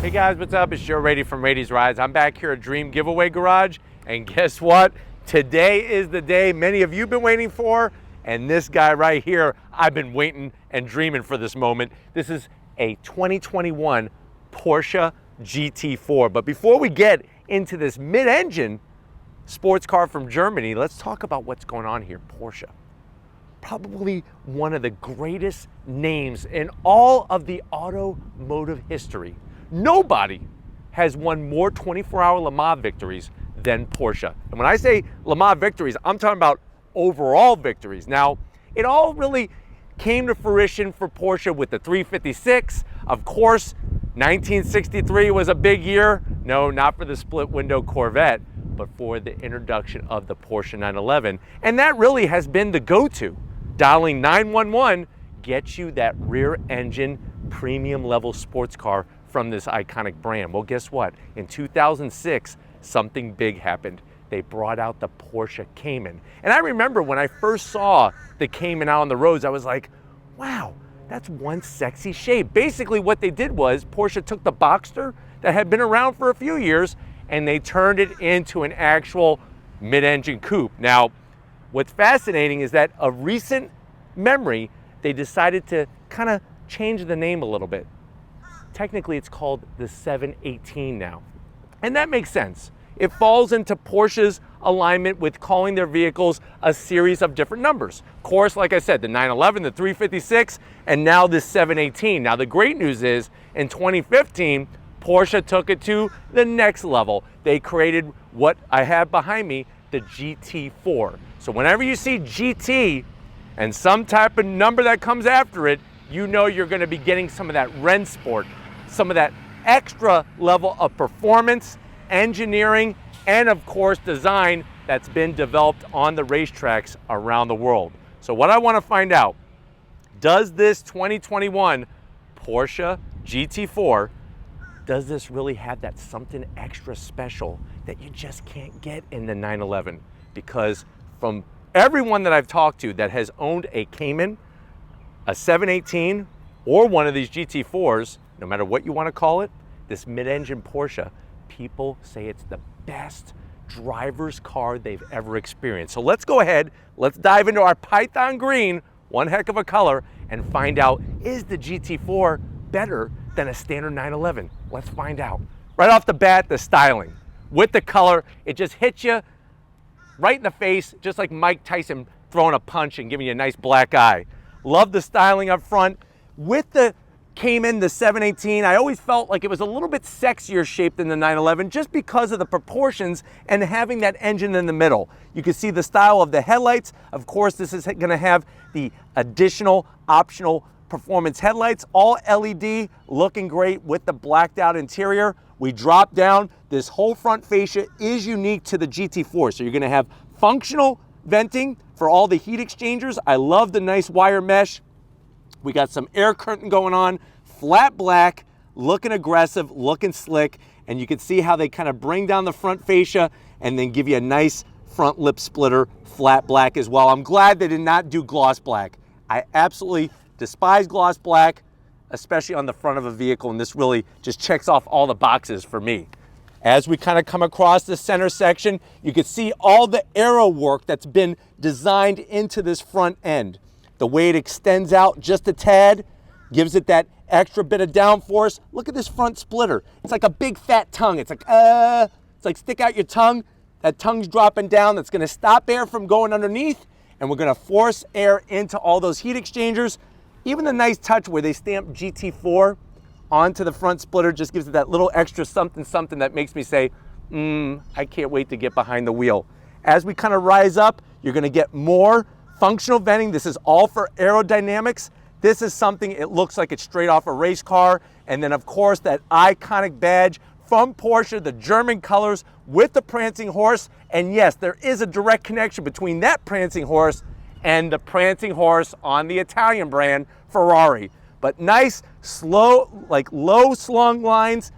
Hey guys, what's up? It's Joe Rady from Rady's Rides. I'm back here at Dream Giveaway Garage, and guess what? Today is the day many of you have been waiting for, and this guy right here, I've been waiting and dreaming for this moment. This is a 2021 Porsche GT4. But before we get into this mid-engine sports car from Germany, let's talk about what's going on here. Porsche, probably one of the greatest names in all of the automotive history. Nobody has won more 24-hour Le Mans victories than Porsche. And when I say Le Mans victories, I'm talking about overall victories. Now, it all really came to fruition for Porsche with the 356. Of course, 1963 was a big year. No, not for the split window Corvette, but for the introduction of the Porsche 911. And that really has been the go-to. Dialing 911 gets you that rear engine premium level sports car from this iconic brand. Well, guess what? In 2006, something big happened. They brought out the Porsche Cayman. And I remember when I first saw the Cayman out on the roads, I was like, wow, that's one sexy shape. Basically what they did was Porsche took the Boxster that had been around for a few years and they turned it into an actual mid-engine coupe. Now, what's fascinating is that a recent memory, they decided to kind of change the name a little bit. Technically, it's called the 718 now. And that makes sense. It falls into Porsche's alignment with calling their vehicles a series of different numbers. Of course, like I said, the 911, the 356, and now this 718. Now, the great news is in 2015, Porsche took it to the next level. They created what I have behind me, the GT4. So whenever you see GT and some type of number that comes after it, you know you're going to be getting some of that Rennsport, some of that extra level of performance, engineering, and of course design that's been developed on the racetracks around the world. So what I want to find out, does this 2021 Porsche GT4, does this really have that something extra special that you just can't get in the 911? Because from everyone that I've talked to that has owned a Cayman, a 718, or one of these GT4s, no matter what you want to call it, this mid-engine Porsche, people say it's the best driver's car they've ever experienced. So let's go ahead, let's dive into our Python green, one heck of a color, and find out, is the GT4 better than a standard 911? Let's find out. Right off the bat, the styling. With the color, it just hits you right in the face, just like Mike Tyson throwing a punch and giving you a nice black eye. Love the styling up front. With the Cayman, the 718, I always felt like it was a little bit sexier shaped than the 911 just because of the proportions and having that engine in the middle. You can see the style of the headlights. Of course, this is going to have the additional optional performance headlights, all LED, looking great with the blacked out interior. We drop down. This whole front fascia is unique to the GT4. So you're going to have functional venting for all the heat exchangers. I love the nice wire mesh. We got some air curtain going on, flat black, looking aggressive, looking slick, and you can see how they kind of bring down the front fascia and then give you a nice front lip splitter, flat black as well. I'm glad they did not do gloss black. I absolutely despise gloss black, especially on the front of a vehicle, and this really just checks off all the boxes for me. As we kind of come across the center section, you can see all the aero work that's been designed into this front end. The way it extends out just a tad gives it that extra bit of downforce. Look at this front splitter. It's like a big fat tongue. It's like stick out your tongue. That tongue's dropping down. That's gonna stop air from going underneath, and we're gonna force air into all those heat exchangers. Even the nice touch where they stamp GT4 onto the front splitter just gives it that little extra something that makes me say, I can't wait to get behind the wheel. As we kind of rise up, you're gonna get more functional venting. This is all for aerodynamics. This is something, it looks like it's straight off a race car. And then of course that iconic badge from Porsche, the German colors with the prancing horse. And yes, there is a direct connection between that prancing horse and the prancing horse on the Italian brand Ferrari. But nice, slow, like low slung lines,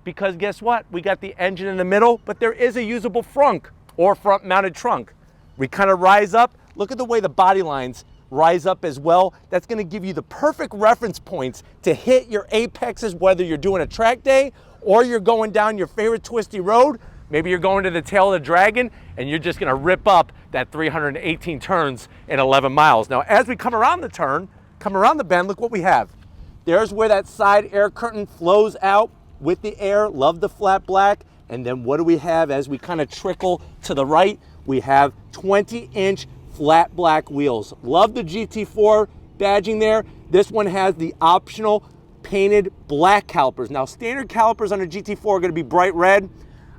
because guess what? We got the engine in the middle, but there is a usable frunk or front mounted trunk. We kind of rise up. Look at the way the body lines rise up as well. That's going to give you the perfect reference points to hit your apexes, whether you're doing a track day or you're going down your favorite twisty road. Maybe you're going to the tail of the dragon and you're just gonna rip up that 318 turns in 11 miles. Now, as we come around the turn, come around the bend, look what we have. There's where that side air curtain flows out with the air. Love the flat black. And then what do we have as we kind of trickle to the right? We have 20-inch flat black wheels. Love the GT4 badging there. This one has the optional painted black calipers. Now, standard calipers on a GT4 are gonna be bright red.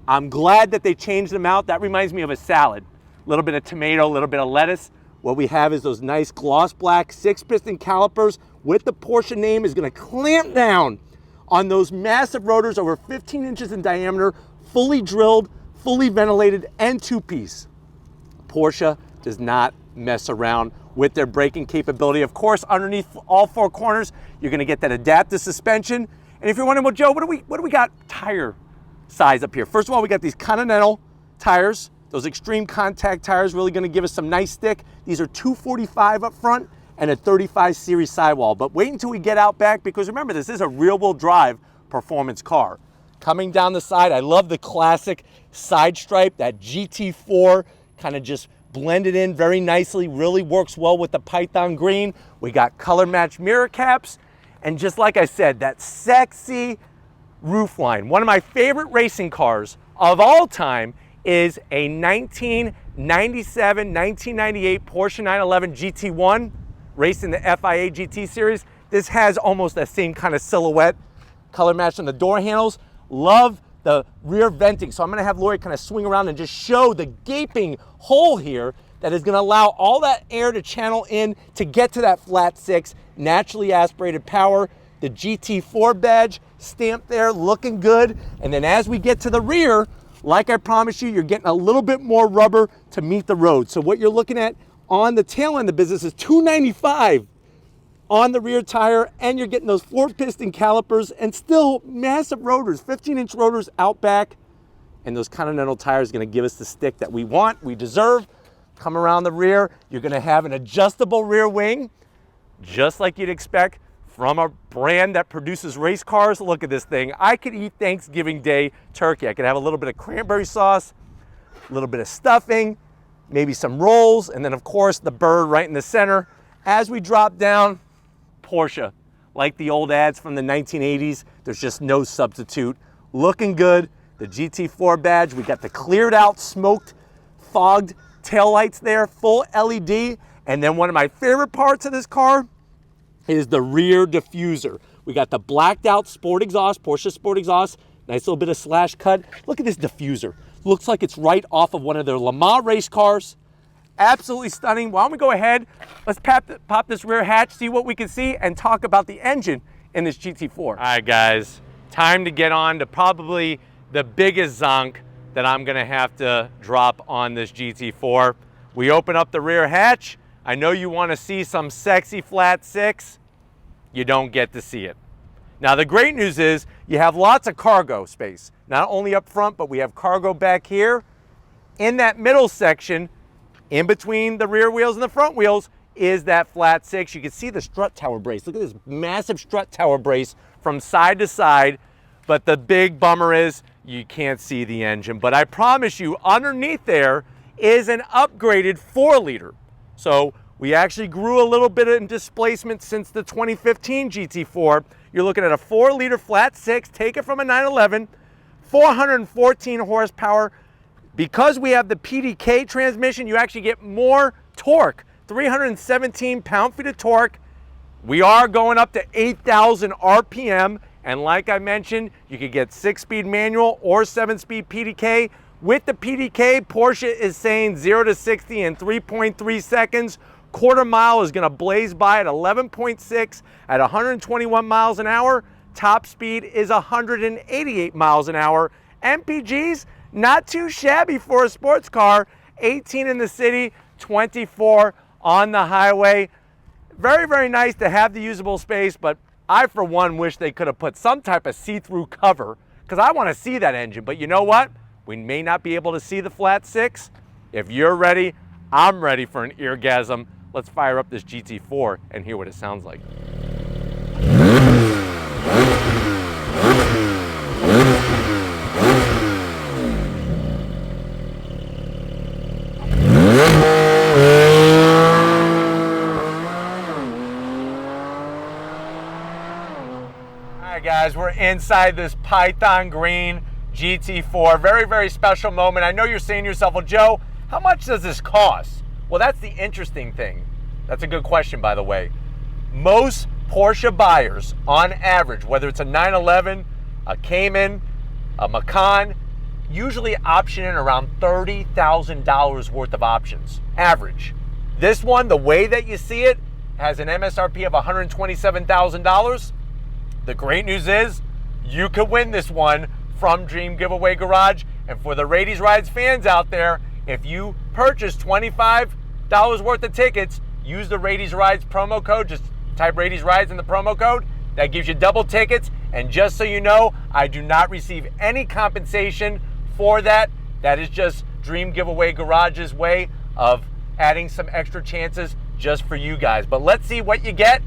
I'm glad that they changed them out. That reminds me of a salad. A little bit of tomato, a little bit of lettuce. What we have is those nice gloss black 6-piston calipers with the Porsche name is gonna clamp down on those massive rotors over 15 inches in diameter, fully drilled, fully ventilated, and two-piece. Porsche does not mess around with their braking capability. Of course, underneath all four corners, you're gonna get that adaptive suspension. And if you're wondering, well, Joe, what do we got tire size up here? First of all, we got these Continental tires. Those extreme contact tires really gonna give us some nice stick. These are 245 up front and a 35 series sidewall. But wait until we get out back, because remember, this is a rear-wheel drive performance car. Coming down the side, I love the classic side stripe, that GT4 kind of just blended in very nicely, really works well with the Python green. We got color matched mirror caps, and just like I said, that sexy roofline. One of my favorite racing cars of all time is a 1997, 1998 Porsche 911 GT1 racing the FIA GT series. This has almost that same kind of silhouette, color matched on the door handles. Love the rear venting. So I'm gonna have Lori kind of swing around and just show the gaping hole here that is gonna allow all that air to channel in to get to that flat six, naturally aspirated power. The GT4 badge stamped there, looking good. And then as we get to the rear, like I promised you, you're getting a little bit more rubber to meet the road. So what you're looking at on the tail end of the business is $295 on the rear tire, and you're getting those 4-piston calipers and still massive rotors, 15-inch rotors out back. And those Continental tires are gonna give us the stick that we want, we deserve. Come around the rear, you're gonna have an adjustable rear wing, just like you'd expect from a brand that produces race cars. Look at this thing. I could eat Thanksgiving Day turkey. I could have a little bit of cranberry sauce, a little bit of stuffing, maybe some rolls, and then of course the bird right in the center. As we drop down, Porsche, like the old ads from the 1980s, there's just no substitute. Looking good, the GT4 badge, we got the cleared out, smoked, fogged taillights there, full LED. And then one of my favorite parts of this car is the rear diffuser. We got the blacked out sport exhaust, Porsche sport exhaust, nice little bit of slash cut. Look at this diffuser. Looks like it's right off of one of their Le Mans race cars. Absolutely stunning. Why don't we go ahead, let's pop this rear hatch, see what we can see, and talk about the engine in this GT4. All right, guys, time to get on to probably the biggest zonk that I'm gonna have to drop on this GT4. We open up the rear hatch. I know you wanna see some sexy flat six. You don't get to see it. Now, the great news is you have lots of cargo space, not only up front, but we have cargo back here. In that middle section, in between the rear wheels and the front wheels, is that flat six. You can see the strut tower brace. Look at this massive strut tower brace from side to side. But the big bummer is you can't see the engine. But I promise you, underneath there is an upgraded 4-liter. So we actually grew a little bit in displacement since the 2015 GT4. You're looking at a 4-liter flat six, take it from a 911, 414 horsepower. Because we have the PDK transmission, you actually get more torque, 317 pound-feet of torque. We are going up to 8,000 RPM. And like I mentioned, you could get 6-speed manual or 7-speed PDK. With the PDK, Porsche is saying 0 to 60 in 3.3 seconds. Quarter mile is gonna blaze by at 11.6 at 121 miles an hour. Top speed is 188 miles an hour. MPGs, not too shabby for a sports car. 18 in the city, 24 on the highway. Very, very nice to have the usable space, but I, for one, wish they could have put some type of see-through cover, because I want to see that engine. But you know what? We may not be able to see the flat six. If you're ready, I'm ready for an eargasm. Let's fire up this GT4 and hear what it sounds like. All right, guys, we're inside this Python Green GT4. Very, very special moment. I know you're saying to yourself, well, Joe, how much does this cost? Well, that's the interesting thing. That's a good question, by the way. Most Porsche buyers, on average, whether it's a 911, a Cayman, a Macan, usually option in around $30,000 worth of options, average. This one, the way that you see it, has an MSRP of $127,000. The great news is you could win this one from Dream Giveaway Garage. And for the Radies Rides fans out there, if you purchase $25 worth of tickets, use the Radies Rides promo code. Just type Radies Rides in the promo code. That gives you double tickets. And just so you know, I do not receive any compensation for that. That is just Dream Giveaway Garage's way of adding some extra chances just for you guys. But let's see what you get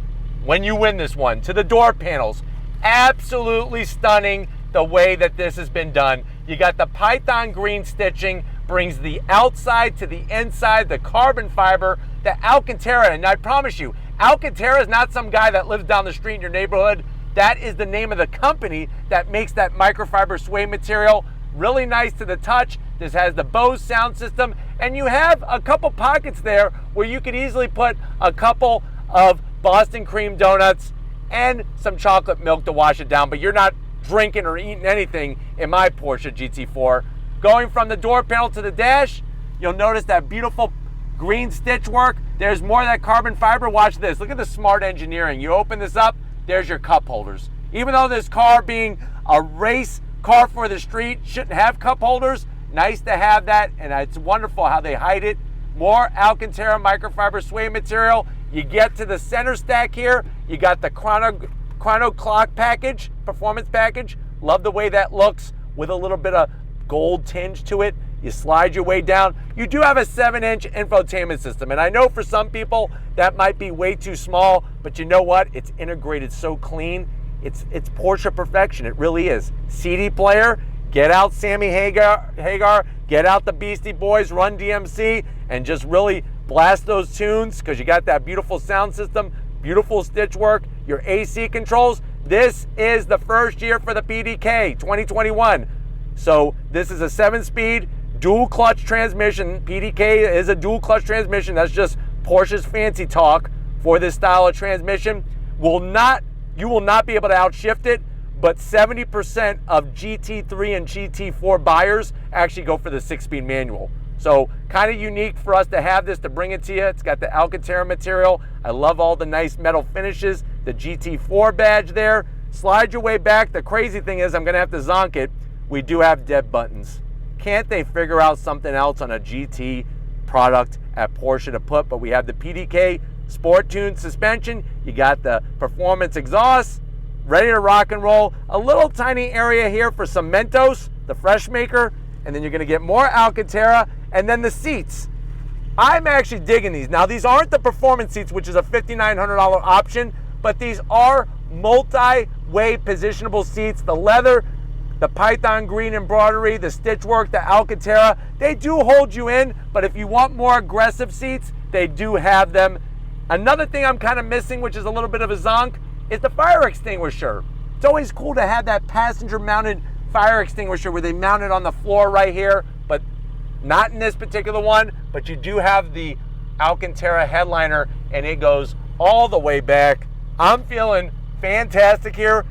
when you win this one. To the door panels, absolutely stunning the way that this has been done. You got the Python Green stitching, brings the outside to the inside, the carbon fiber, the Alcantara. And I promise you, Alcantara is not some guy that lives down the street in your neighborhood. That is the name of the company that makes that microfiber suede material. Really nice to the touch. This has the Bose sound system, and you have a couple pockets there where you could easily put a couple of Boston cream donuts and some chocolate milk to wash it down, but you're not drinking or eating anything in my Porsche GT4. Going from the door panel to the dash, you'll notice that beautiful green stitch work. There's more of that carbon fiber. Watch this. Look at the smart engineering. You open this up, there's your cup holders. Even though this car, being a race car for the street, shouldn't have cup holders, nice to have that, and it's wonderful how they hide it. More Alcantara microfiber suede material. You get to the center stack here, you got the chrono clock package, performance package. Love the way that looks with a little bit of gold tinge to it. You slide your way down. You do have a 7-inch infotainment system, and I know for some people that might be way too small, but you know what? It's integrated so clean. It's Porsche perfection. It really is. CD player. Get out Sammy Hagar, get out the Beastie Boys, Run DMC, and just really blast those tunes, because you got that beautiful sound system, beautiful stitch work, your AC controls. This is the first year for the PDK 2021. So this is a 7-speed dual clutch transmission. PDK is a dual clutch transmission. That's just Porsche's fancy talk for this style of transmission. You will not be able to outshift it, but 70% of GT3 and GT4 buyers actually go for the 6-speed manual. So kind of unique for us to have this, to bring it to you. It's got the Alcantara material. I love all the nice metal finishes. The GT4 badge there. Slide your way back. The crazy thing is, I'm gonna have to zonk it. We do have dead buttons. Can't they figure out something else on a GT product at Porsche to put? But we have the PDK Sport Tune suspension. You got the performance exhaust. Ready to rock and roll. A little tiny area here for some Mentos, the fresh maker, and then you're gonna get more Alcantara, and then the seats. I'm actually digging these. Now, these aren't the performance seats, which is a $5,900 option, but these are multi-way positionable seats. The leather, the Python Green embroidery, the stitch work, the Alcantara, they do hold you in, but if you want more aggressive seats, they do have them. Another thing I'm kind of missing, which is a little bit of a zonk, is the fire extinguisher. It's always cool to have that passenger mounted fire extinguisher where they mount it on the floor right here, but not in this particular one. But you do have the Alcantara headliner, and it goes all the way back. I'm feeling fantastic here.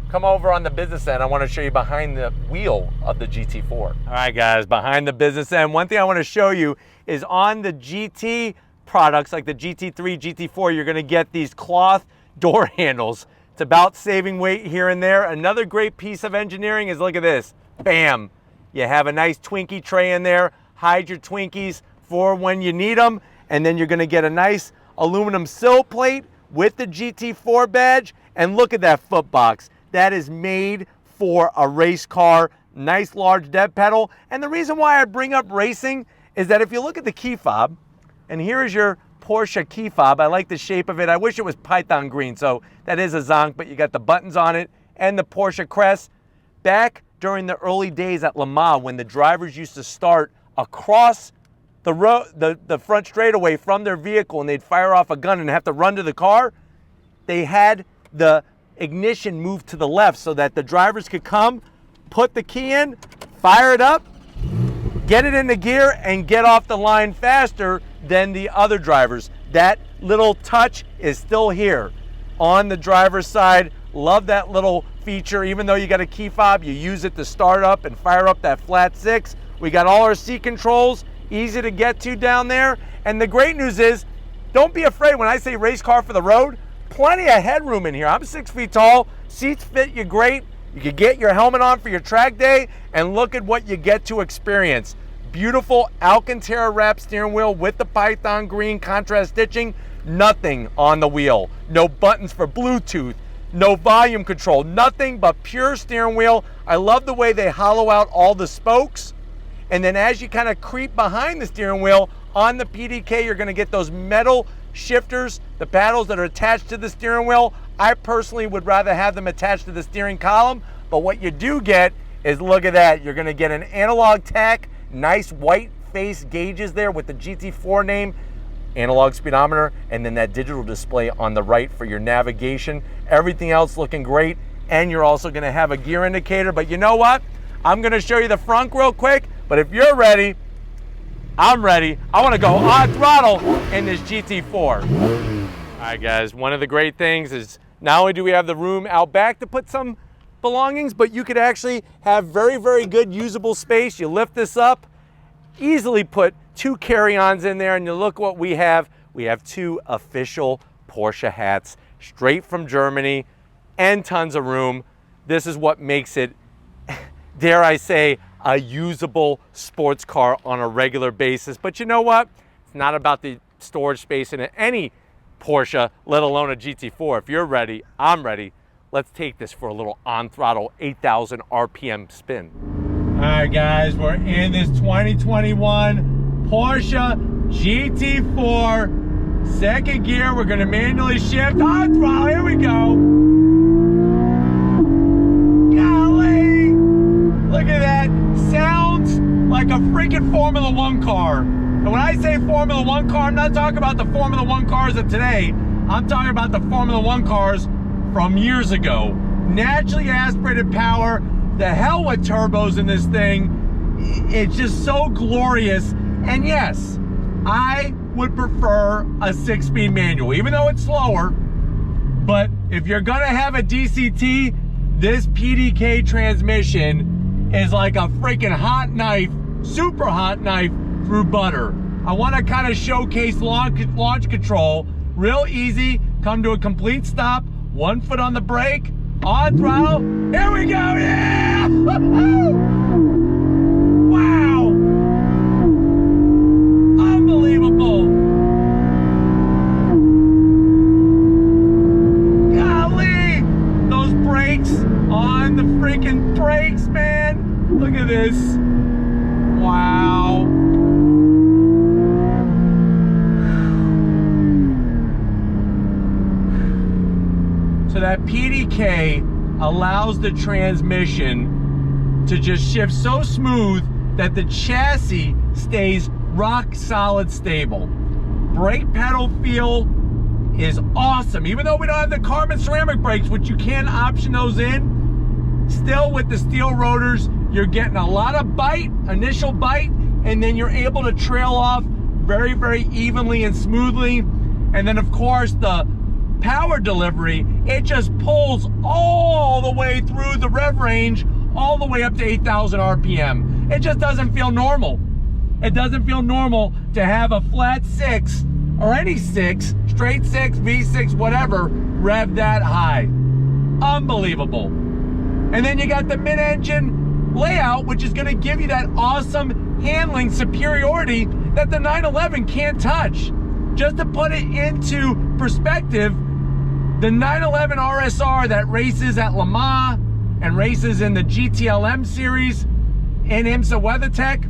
Come over on the business end. I want to show you behind the wheel of the GT4. All right, guys, behind the business end. One thing I want to show you is on the GT products like the GT3, GT4, you're going to get these cloth door handles. It's about saving weight here and there. Another great piece of engineering is, look at this. Bam. You have a nice Twinkie tray in there. Hide your Twinkies for when you need them. And then you're going to get a nice aluminum sill plate with the GT4 badge. And look at that foot box. That is made for a race car. Nice large dead pedal. And the reason why I bring up racing is that if you look at the key fob, and here is your Porsche key fob. I like the shape of it. I wish it was Python Green, so that is a zonk, but you got the buttons on it and the Porsche crest. Back during the early days at Le Mans, when the drivers used to start across the road, the front straightaway from their vehicle, and they'd fire off a gun and have to run to the car, they had the ignition moved to the left so that the drivers could come, put the key in, fire it up, get it into gear, and get off the line faster than the other drivers. That little touch is still here on the driver's side. Love that little feature. Even though you got a key fob, you use it to start up and fire up that flat six. We got all our seat controls, easy to get to down there. And the great news is, don't be afraid when I say race car for the road. Plenty of headroom in here. I'm 6 feet tall. Seats fit you great. You can get your helmet on for your track day, and look at what you get to experience. Beautiful Alcantara wrap steering wheel with the Python green contrast stitching. Nothing on the wheel. No buttons for Bluetooth. No volume control. Nothing but pure steering wheel. I love the way they hollow out all the spokes. And then as you kind of creep behind the steering wheel on the PDK, you're going to get those metal shifters, the paddles that are attached to the steering wheel. I personally would rather have them attached to the steering column, but what you do get is, look at that, you're going to get an analog tach, nice white face gauges there with the GT4 name, analog speedometer, and then that digital display on the right for your navigation. Everything else looking great, and you're also going to have a gear indicator. But you know what? I'm going to show you the front real quick, but if you're ready, I'm ready. I want to go on throttle in this GT4. All right, guys, one of the great things is not only do we have the room out back to put some belongings, but you could actually have very, very good usable space. You lift this up, easily put 2 carry-ons in there, and you look what we have. We have 2 official Porsche hats straight from Germany and tons of room. This is what makes it, dare I say, a usable sports car on a regular basis. But you know what? It's not about the storage space in any Porsche, let alone a GT4. If you're ready, I'm ready. Let's take this for a little on-throttle 8,000 RPM spin. All right, guys, we're in this 2021 Porsche GT4. Second gear, we're gonna manually shift on throttle. Here we go. Golly, look at that. Sounds like a freaking Formula One car. And when I say Formula One car, I'm not talking about the Formula One cars of today. I'm talking about the Formula One cars from years ago. Naturally aspirated power, the hell with turbos in this thing. It's just so glorious. And yes, I would prefer a 6-speed manual, even though it's slower. But if you're gonna have a DCT, this PDK transmission is like a freaking hot knife, super hot knife through butter. I want to kind of showcase launch control. Real easy, come to a complete stop, 1 foot on the brake, on throttle. Here we go, yeah! Wow! Unbelievable! Golly! Those brakes on the freaking brakes, man! Look at this. Wow. So that PDK allows the transmission to just shift so smooth that the chassis stays rock solid stable. Brake pedal feel is awesome. Even though we don't have the carbon ceramic brakes, which you can option those in, still with the steel rotors, you're getting a lot of bite, initial bite, and then you're able to trail off very, very evenly and smoothly. And then of course the power delivery, it just pulls all the way through the rev range, all the way up to 8,000 RPM. It just doesn't feel normal. It doesn't feel normal to have a flat 6 or any 6, straight 6, V6, whatever, rev that high. Unbelievable. And then you got the mid-engine layout, which is going to give you that awesome handling superiority that the 911 can't touch. Just to put it into perspective, the 911 RSR that races at Le Mans and races in the GTLM series in IMSA WeatherTech,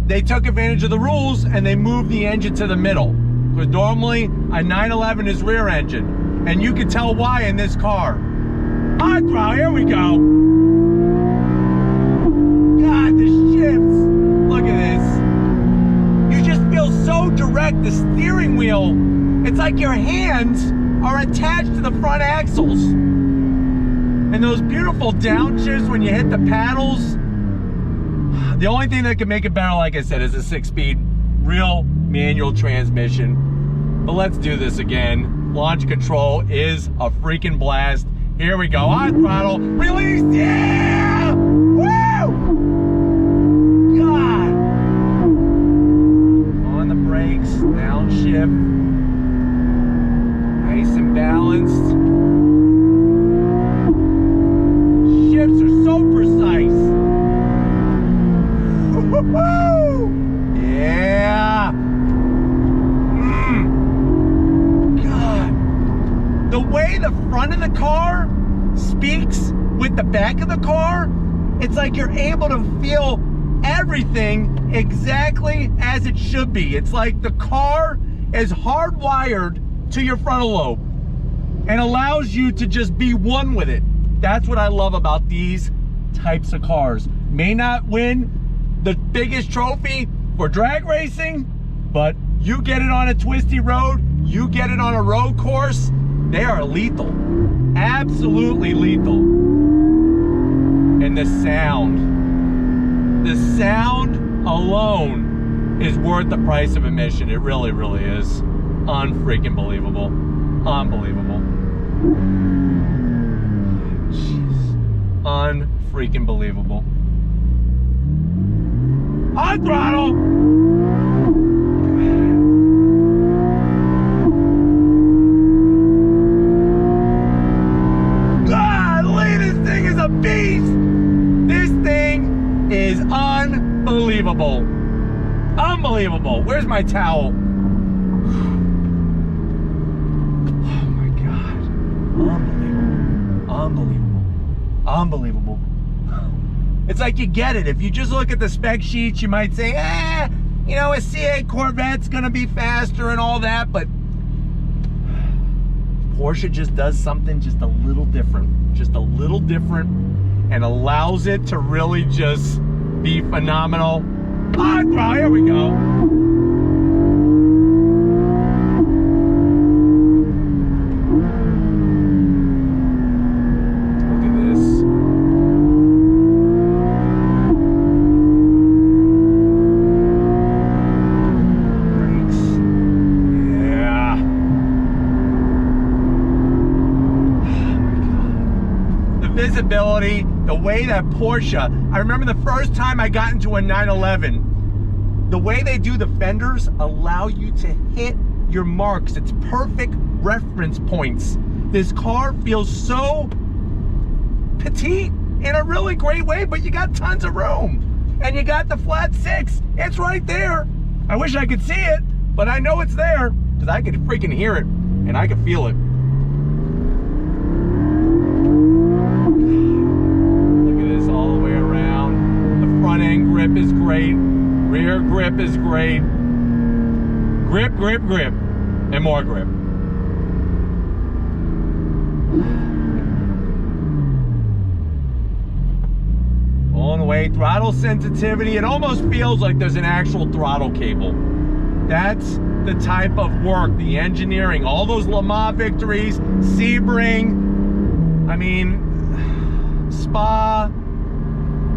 they took advantage of the rules and they moved the engine to the middle. Because normally a 911 is rear engine. And you can tell why in this car. On throttle, here we go. God, the shifts. Look at this. You just feel so direct. The steering wheel It's like your hands are attached to the front axles. And those beautiful downshifts when you hit the paddles. The only thing that can make it better, like I said, is a 6-speed real manual transmission. But let's do this again. Launch control is a freaking blast. Here we go. On throttle. Release. Yeah! Woo! God. On the brakes. Downshift. Nice and balanced. Shifts are so precise. Woo! Yeah. God. The way the front of the car speaks with the back of the car, it's like you're able to feel everything exactly as it should be. It's like the car is hardwired to your frontal lobe and allows you to just be one with it. That's what I love about these types of cars. May not win the biggest trophy for drag racing, but you get it on a twisty road, you get it on a road course, they are lethal. Absolutely lethal. And the sound alone is worth the price of admission. It really, really is. Unfreaking believable. Unbelievable. Jeez. Unfreaking believable. On throttle! Golly, this thing is a beast! This thing is unbelievable. Unbelievable. Where's my towel? Oh my God. Unbelievable. Unbelievable. Unbelievable. It's like you get it. If you just look at the spec sheets, you might say, you know, a C8 Corvette's gonna be faster and all that, but Porsche just does something just a little different, and allows it to really just be phenomenal. Oh, here we go. Visibility, the way that Porsche, I remember the first time I got into a 911, the way they do the fenders allow you to hit your marks. It's perfect reference points. This car feels so petite in a really great way, but you got tons of room. And you got the flat 6. It's right there. I wish I could see it, but I know it's there because I could freaking hear it and I could feel it. Grip is great, rear grip is great, grip, grip, grip, and more grip. Pulling away, throttle sensitivity, it almost feels like there's an actual throttle cable. That's the type of work, the engineering, all those Le Mans victories, Sebring, I mean, Spa,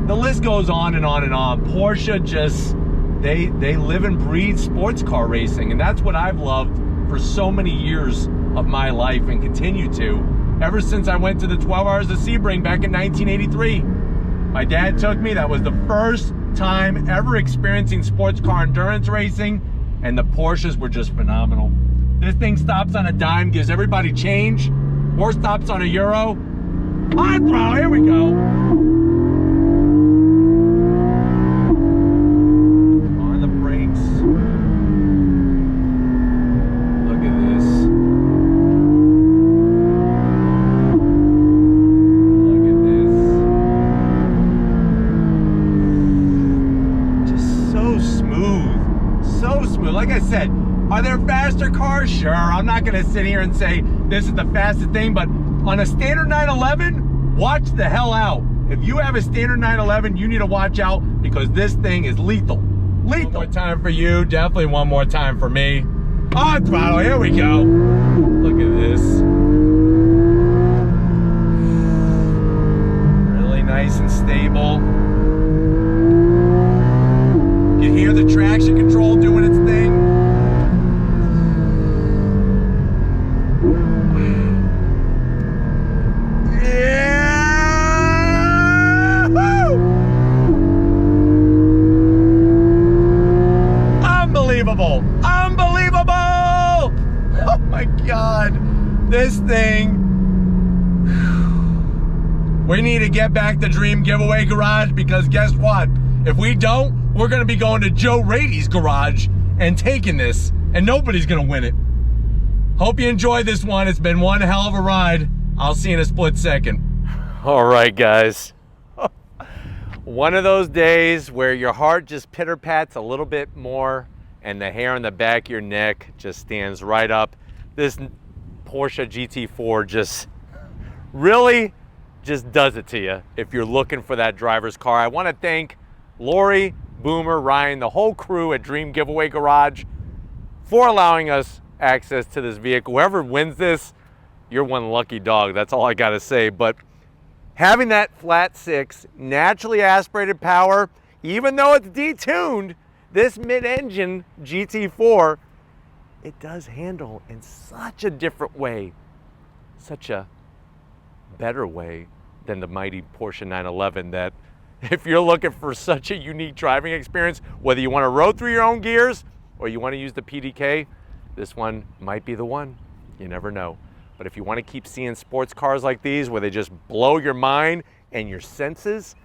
the list goes on and on and on. Porsche just, they live and breathe sports car racing, and that's what I've loved for so many years of my life and continue to, ever since I went to the 12 Hours of Sebring back in 1983. My dad took me, that was the first time ever experiencing sports car endurance racing, and the Porsches were just phenomenal. This thing stops on a dime, gives everybody change, or stops on a euro. On throttle, here we go. Like I said, are there faster cars? Sure, I'm not gonna sit here and say this is the fastest thing, but on a standard 911, watch the hell out. If you have a standard 911, you need to watch out because this thing is lethal. Lethal. One more time for you, definitely one more time for me. On throttle, here we go. Look at this. Really nice and stable. You hear the traction control doing its thing. Yeah! Woo! Unbelievable! Unbelievable! Oh my God, this thing. We need to get back the Dream Giveaway Garage, because guess what? If we don't, we're gonna be going to Joe Rady's garage and taking this, and nobody's gonna win it. Hope you enjoyed this one. It's been one hell of a ride. I'll see you in a split second. All right, guys. One of those days where your heart just pitter-pats a little bit more and the hair on the back of your neck just stands right up. This Porsche GT4 just really just does it to you if you're looking for that driver's car. I want to thank Lori, Boomer, Ryan, the whole crew at Dream Giveaway Garage for allowing us access to this vehicle. Whoever wins this, you're one lucky dog. That's all I got to say. But having that flat six, naturally aspirated power, even though it's detuned, this mid-engine GT4, it does handle in such a different way, such a better way than the mighty Porsche 911, that if you're looking for such a unique driving experience, whether you want to road through your own gears or you want to use the PDK, this one might be the one. You never know. But if you want to keep seeing sports cars like these where they just blow your mind and your senses,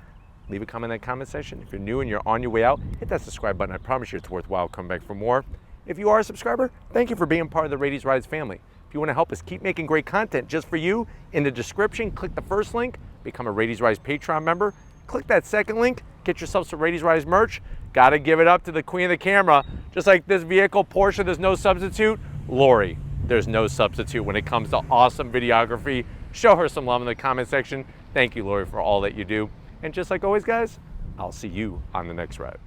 leave a comment in the comment section. If you're new and you're on your way out, hit that subscribe button. I promise you it's worthwhile. Come back for more. If you are a subscriber, thank you for being part of the Rady's Rides family. If you want to help us keep making great content just for you, in the description, click the first link, become a Rady's Rides Patreon member. Click that second link, get yourself some Rady's Rides merch. Gotta give it up to the queen of the camera. Just like this vehicle, Porsche, there's no substitute. Lori, there's no substitute when it comes to awesome videography. Show her some love in the comment section. Thank you, Lori, for all that you do. And just like always, guys, I'll see you on the next ride.